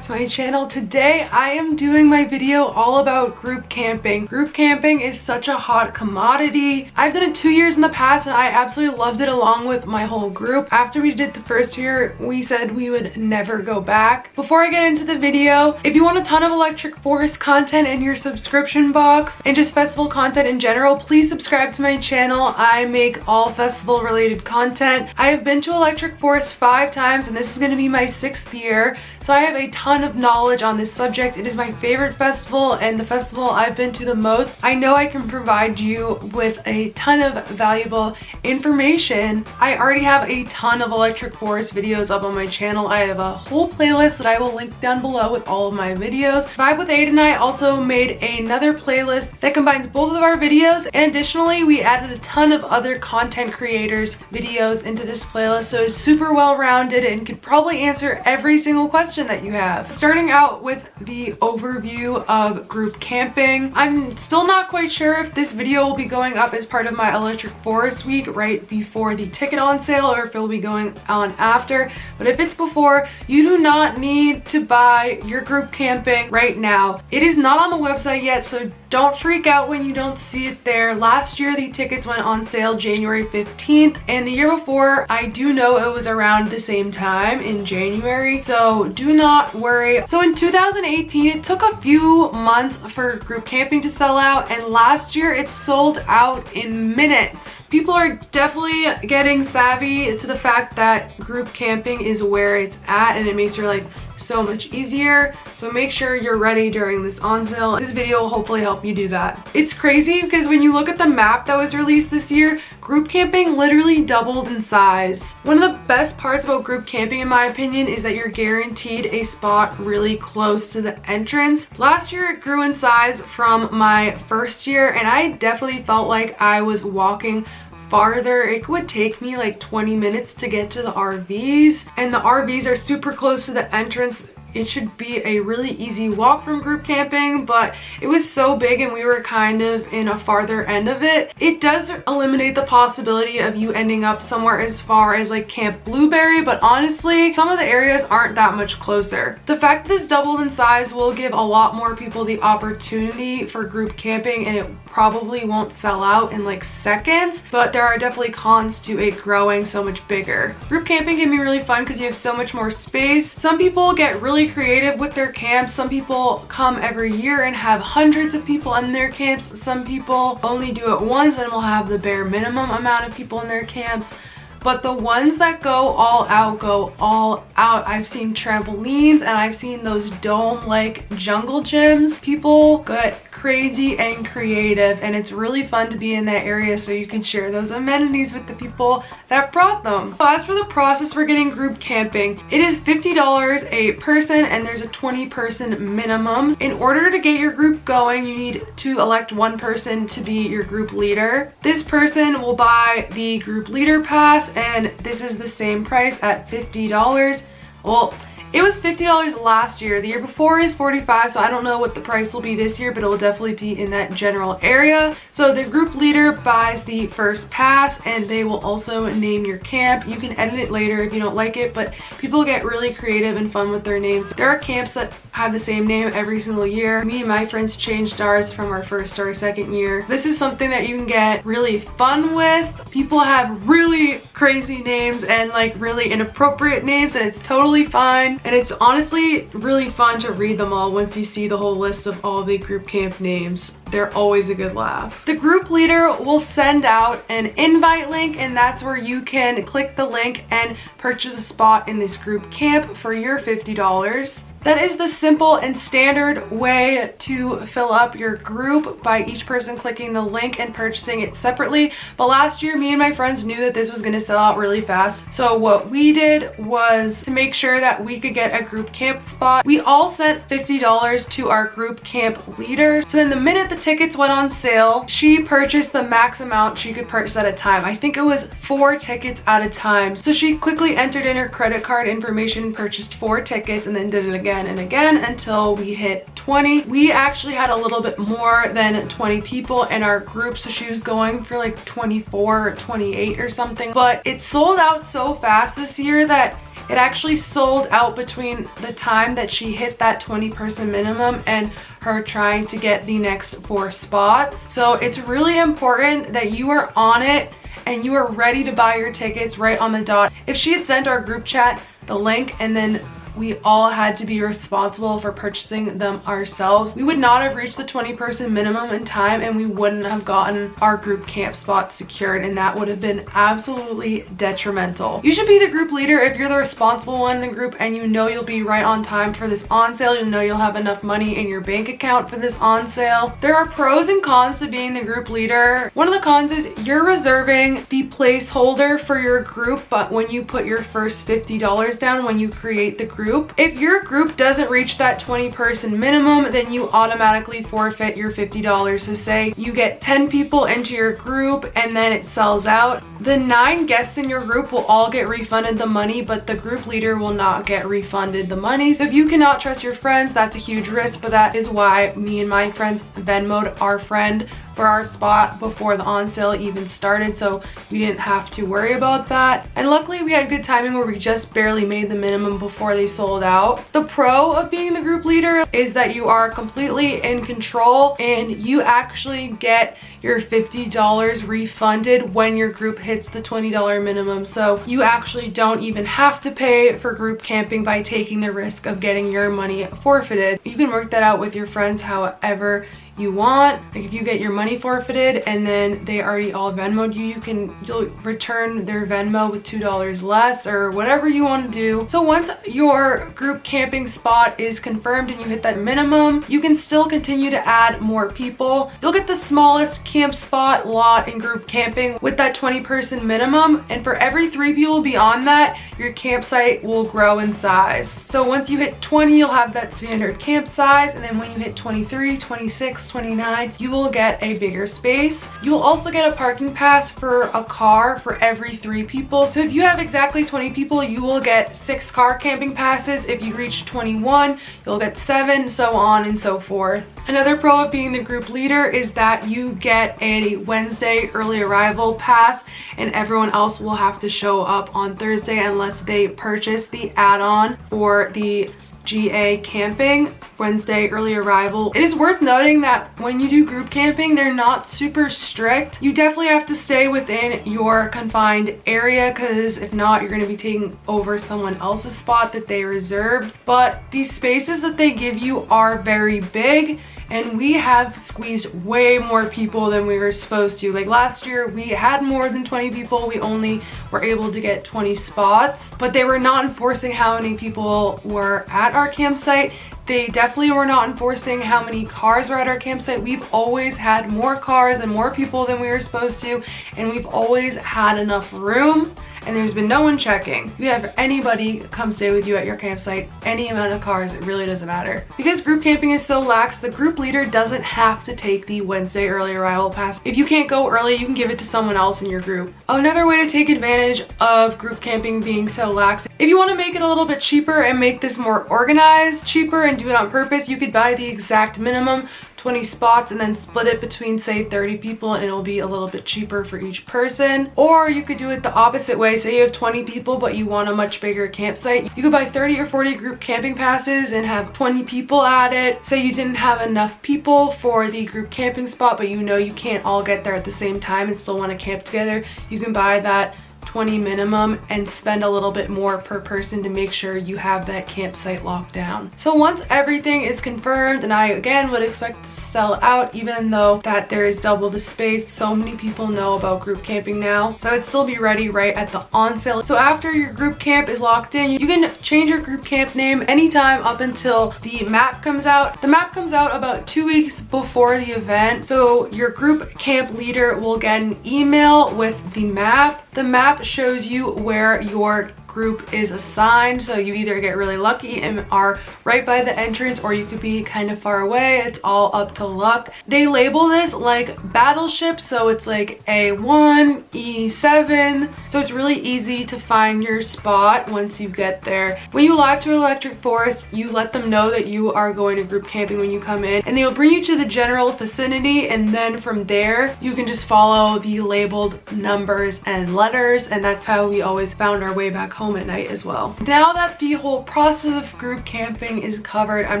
back to my channel. Today I am doing my video all about group camping. Group camping is such a hot commodity. I've done it 2 years in the past and I absolutely loved it along with my whole group. After we did the first year, we said we would never go back. Before I get into the video, if you want a ton of electric forest content in your subscription box and just festival content in general, please subscribe to my channel. I make all festival related content. I have been to Electric Forest 5 times and this is going to be my 6th year. So I have a ton of knowledge on this subject. It is my favorite festival and the festival I've been to the most. I know I can provide you with a ton of valuable information. I already have a ton of Electric Forest videos up on my channel. I have a whole playlist that I will link down below with all of my videos. Vibe with Aid and I also made another playlist that combines both of our videos, and additionally we added a ton of other content creators videos into this playlist, so it's super well rounded and could probably answer every single question that you have. Starting out with the overview of group camping. I'm still not quite sure if this video will be going up as part of my Electric Forest week right before the ticket on sale or if it will be going on after, but if it's before, you do not need to buy your group camping right now. It is not on the website yet, so don't freak out when you don't see it there. Last year the tickets went on sale January 15th, and the year before I do know it was around the same time in January, so do not worry. So in 2018 it took a few months for group camping to sell out, and last year it sold out in minutes. People are definitely getting savvy to the fact that group camping is where it's at and it makes your life so much easier, so make sure you're ready during this on sale. This video will hopefully help you do that. It's crazy because when you look at the map that was released this year, group camping literally doubled in size. One of the best parts about group camping in my opinion is that you're guaranteed a spot really close to the entrance. Last year it grew in size from my first year and I definitely felt like I was walking farther. It would take me like 20 minutes to get to the RVs, and the RVs are super close to the entrance. It should be a really easy walk from group camping, but it was so big and we were kind of in a farther end of it. It does eliminate the possibility of you ending up somewhere as far as like Camp Blueberry, but honestly, some of the areas aren't that much closer. The fact that this doubled in size will give a lot more people the opportunity for group camping, and it probably won't sell out in like seconds, but there are definitely cons to it growing so much bigger. Group camping can be really fun because you have so much more space. Some people get really creative with their camps. Some people come every year and have hundreds of people in their camps. Some people only do it once and will have the bare minimum amount of people in their camps. But the ones that go all out go all out. I've seen trampolines and I've seen those dome-like jungle gyms. People get crazy and creative, and it's really fun to be in that area so you can share those amenities with the people that brought them. So as for the process for getting group camping, it is $50 a person and there's a 20-person minimum. In order to get your group going, you need to elect one person to be your group leader. This person will buy the group leader pass, and this is the same price at $50. Well, it was $50 last year. The year before is $45, so I don't know what the price will be this year, but it will definitely be in that general area. So the group leader buys the first pass and they will also name your camp. You can edit it later if you don't like it, but people get really creative and fun with their names. There are camps that have the same name every single year. Me and my friends changed ours from our first to our second year. This is something that you can get really fun with. People have really crazy names and like really inappropriate names, and it's totally fine. And it's honestly really fun to read them all once you see the whole list of all the group camp names. They're always a good laugh. The group leader will send out an invite link, and that's where you can click the link and purchase a spot in this group camp for your $50. That is the simple and standard way to fill up your group, by each person clicking the link and purchasing it separately. But last year, me and my friends knew that this was going to sell out really fast. So what we did was, to make sure that we could get a group camp spot, we all sent $50 to our group camp leader. So then the minute the tickets went on sale, she purchased the max amount she could purchase at a time. I think it was 4 tickets at a time. So she quickly entered in her credit card information, purchased 4 tickets, and then did it again and again until we hit 20. We actually had a little bit more than 20 people in our group, so she was going for like 24 or 28 or something, but it sold out so fast this year that It actually sold out between the time that she hit that 20-person minimum and her trying to get the next 4 spots. So it's really important that you are on it and you are ready to buy your tickets right on the dot. If she had sent our group chat the link and then we all had to be responsible for purchasing them ourselves, we would not have reached the 20-person minimum in time, and we wouldn't have gotten our group camp spots secured, and that would have been absolutely detrimental. You should be the group leader if you're the responsible one in the group and you know you'll be right on time for this on sale. You know you'll have enough money in your bank account for this on sale. There are pros and cons to being the group leader. One of the cons is you're reserving the placeholder for your group, but when you put your first $50 down, when you create the group, if your group doesn't reach that 20-person minimum, then you automatically forfeit your $50. So say you get 10 people into your group and then it sells out, the 9 guests in your group will all get refunded the money, but the group leader will not get refunded the money. So if you cannot trust your friends, that's a huge risk, but that is why me and my friends Venmo'd our friend for our spot before the on sale even started, so we didn't have to worry about that. And luckily we had good timing where we just barely made the minimum before they sold out. The pro of being the group leader is that you are completely in control and you actually get your $50 refunded when your group hits the $20 minimum. So you actually don't even have to pay for group camping by taking the risk of getting your money forfeited. You can work that out with your friends however you want. Like if you get your money forfeited and then they already all Venmo'd you, you'll return their Venmo with $2 less or whatever you want to do. So once your group camping spot is confirmed and you hit that minimum, you can still continue to add more people. You'll get the smallest camp spot lot in group camping with that 20-person minimum, and for every 3 people beyond that, your campsite will grow in size. So once you hit 20, you'll have that standard camp size, and then when you hit 23, 26, 29, you will get a bigger space. You will also get a parking pass for a car for every 3 people. So if you have exactly 20 people, you will get 6 car camping passes. If you reach 21, you'll get 7, so on and so forth. Another pro of being the group leader is that you get a Wednesday early arrival pass, and everyone else will have to show up on Thursday unless they purchase the add-on for the GA camping Wednesday early arrival. It is worth noting that when you do group camping, they're not super strict. You definitely have to stay within your confined area, because if not, you're going to be taking over someone else's spot that they reserved. But these spaces that they give you are very big, and we have squeezed way more people than we were supposed to. Like last year, we had more than 20 people. We only were able to get 20 spots, but they were not enforcing how many people were at our campsite. They definitely were not enforcing how many cars were at our campsite. We've always had more cars and more people than we were supposed to, and we've always had enough room, and there's been no one checking. You have anybody come stay with you at your campsite, any amount of cars, it really doesn't matter. Because group camping is so lax, the group leader doesn't have to take the Wednesday early arrival pass. If you can't go early, you can give it to someone else in your group. Another way to take advantage of group camping being so lax, if you want to make it a little bit cheaper and make this more organized, cheaper, and do it on purpose, you could buy the exact minimum 20 spots and then split it between, say, 30 people, and it'll be a little bit cheaper for each person. Or you could do it the opposite way. Say you have 20 people but you want a much bigger campsite, you could buy 30 or 40 group camping passes and have 20 people at it. Say you didn't have enough people for the group camping spot, but you know you can't all get there at the same time and still want to camp together, you can buy that 20 minimum and spend a little bit more per person to make sure you have that campsite locked down. So once everything is confirmed, and I again would expect to sell out even though that there is double the space, so many people know about group camping now, so I'd still be ready right at the on sale. So after your group camp is locked in, you can change your group camp name anytime up until the map comes out. The map comes out about 2 weeks before the event, so your group camp leader will get an email with the map. The map shows you where your group is assigned, so you either get really lucky and are right by the entrance, or you could be kind of far away. It's all up to luck. They label this like battleships, so it's like A1, E7, so it's really easy to find your spot once you get there. When you arrive to Electric Forest, you let them know that you are going to group camping when you come in, and they will bring you to the general vicinity, and then from there you can just follow the labeled numbers and letters, and that's how we always found our way back home. home at night as well. Now that the whole process of group camping is covered, I'm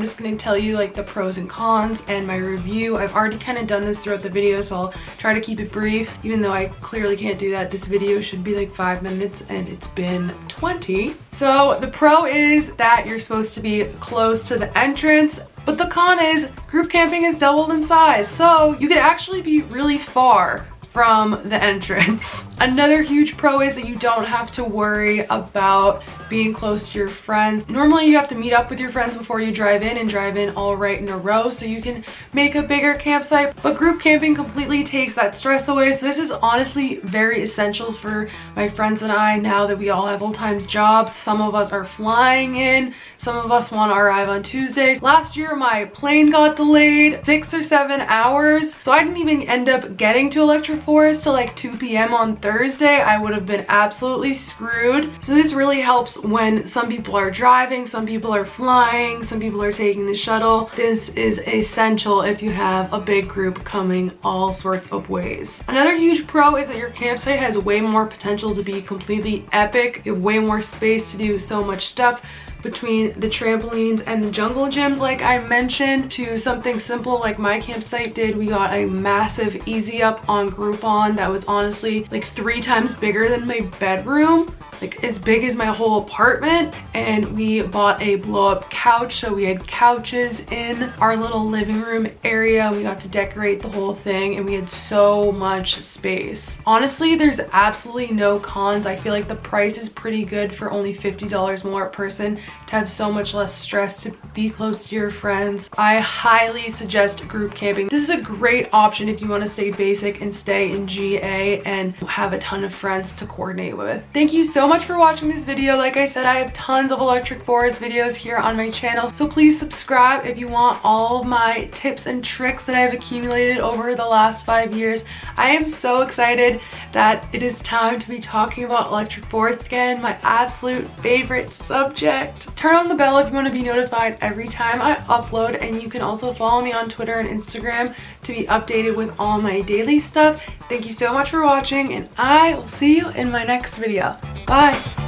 just going to tell you like the pros and cons and my review. I've already kind of done this throughout the video, so I'll try to keep it brief, even though I clearly can't do that. This video should be like 5 minutes and it's been 20. So the pro is that you're supposed to be close to the entrance, but the con is group camping is doubled in size, so you could actually be really far from the entrance. Another huge pro is that you don't have to worry about being close to your friends. Normally you have to meet up with your friends before you drive in, and drive in all right in a row so you can make a bigger campsite, but group camping completely takes that stress away. So this is honestly very essential for my friends and I now that we all have full-time jobs. Some of us are flying in, some of us want to arrive on Tuesdays. Last year my plane got delayed 6 or 7 hours, so I didn't even end up getting to Electric Forest till like 2 p.m. on Thursday. I would have been absolutely screwed. So this really helps when some people are driving, some people are flying, some people are taking the shuttle. This is essential if you have a big group coming all sorts of ways. Another huge pro is that your campsite has way more potential to be completely epic. You have way more space to do so much stuff, between the trampolines and the jungle gyms like I mentioned, to something simple like my campsite did. We got a massive easy up on Groupon that was honestly like 3 times bigger than my bedroom, like as big as my whole apartment, and we bought a blow-up couch, so we had couches in our little living room area. We got to decorate the whole thing and we had so much space. Honestly, there's absolutely no cons. I feel like the price is pretty good for only $50 more a person to have so much less stress, to be close to your friends. I highly suggest group camping. This is a great option if you want to stay basic and stay in GA and have a ton of friends to coordinate with. Thank you so much for watching this video. Like I said, I have tons of Electric Forest videos here on my channel, so please subscribe if you want all of my tips and tricks that I've accumulated over the last 5 years. I am so excited that it is time to be talking about Electric Forest again, my absolute favorite subject. Turn on the bell if you want to be notified every time I upload, and you can also follow me on Twitter and Instagram to be updated with all my daily stuff. Thank you so much for watching, and I will see you in my next video. Bye!